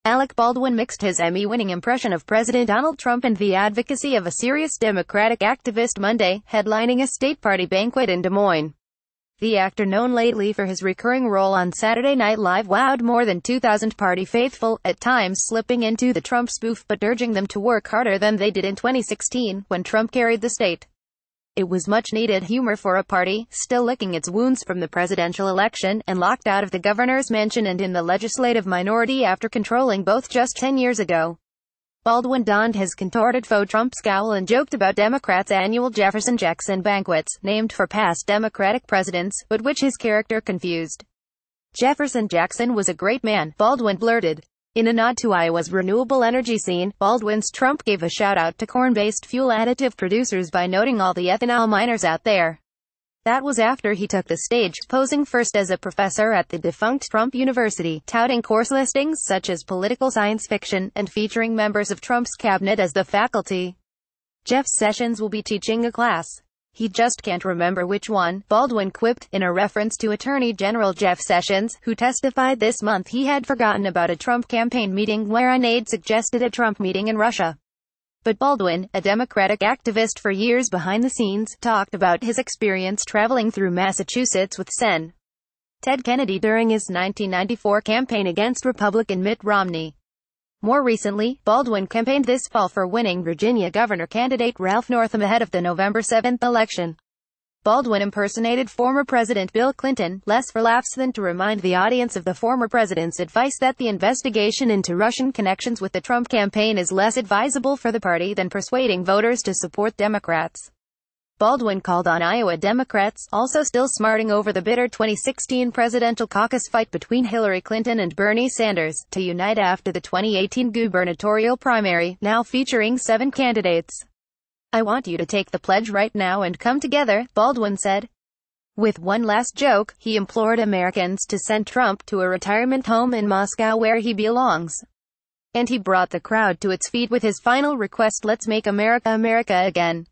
Alec Baldwin mixed his Emmy-winning impression of President Donald Trump and the advocacy of a serious Democratic activist Monday, headlining a state party banquet in Des Moines. The actor, known lately for his recurring role on Saturday Night Live, wowed more than 2,000 party faithful, at times slipping into the Trump spoof but urging them to work harder than they did in 2016, when Trump carried the state. It was much-needed humor for a party, still licking its wounds from the presidential election, and locked out of the governor's mansion and in the legislative minority after controlling both just 10 years ago. Baldwin donned his contorted faux Trump scowl and joked about Democrats' annual Jefferson-Jackson banquets, named for past Democratic presidents, but which his character confused. "Jefferson Jackson was a great man," Baldwin blurted. In a nod to Iowa's renewable energy scene, Baldwin's Trump gave a shout-out to corn-based fuel additive producers by noting all the ethanol miners out there. That was after he took the stage, posing first as a professor at the defunct Trump University, touting course listings such as political science fiction, and featuring members of Trump's cabinet as the faculty. "Jeff Sessions will be teaching a class. He just can't remember which one," Baldwin quipped, in a reference to Attorney General Jeff Sessions, who testified this month he had forgotten about a Trump campaign meeting where an aide suggested a Trump meeting in Russia. But Baldwin, a Democratic activist for years behind the scenes, talked about his experience traveling through Massachusetts with Sen. Ted Kennedy during his 1994 campaign against Republican Mitt Romney. More recently, Baldwin campaigned this fall for winning Virginia governor candidate Ralph Northam ahead of the November 7 election. Baldwin impersonated former President Bill Clinton, less for laughs than to remind the audience of the former president's advice that the investigation into Russian connections with the Trump campaign is less advisable for the party than persuading voters to support Democrats. Baldwin called on Iowa Democrats, also still smarting over the bitter 2016 presidential caucus fight between Hillary Clinton and Bernie Sanders, to unite after the 2018 gubernatorial primary, now featuring 7 candidates. "I want you to take the pledge right now and come together," Baldwin said. With one last joke, he implored Americans to send Trump to a retirement home in Moscow where he belongs. And he brought the crowd to its feet with his final request: "Let's make America America again."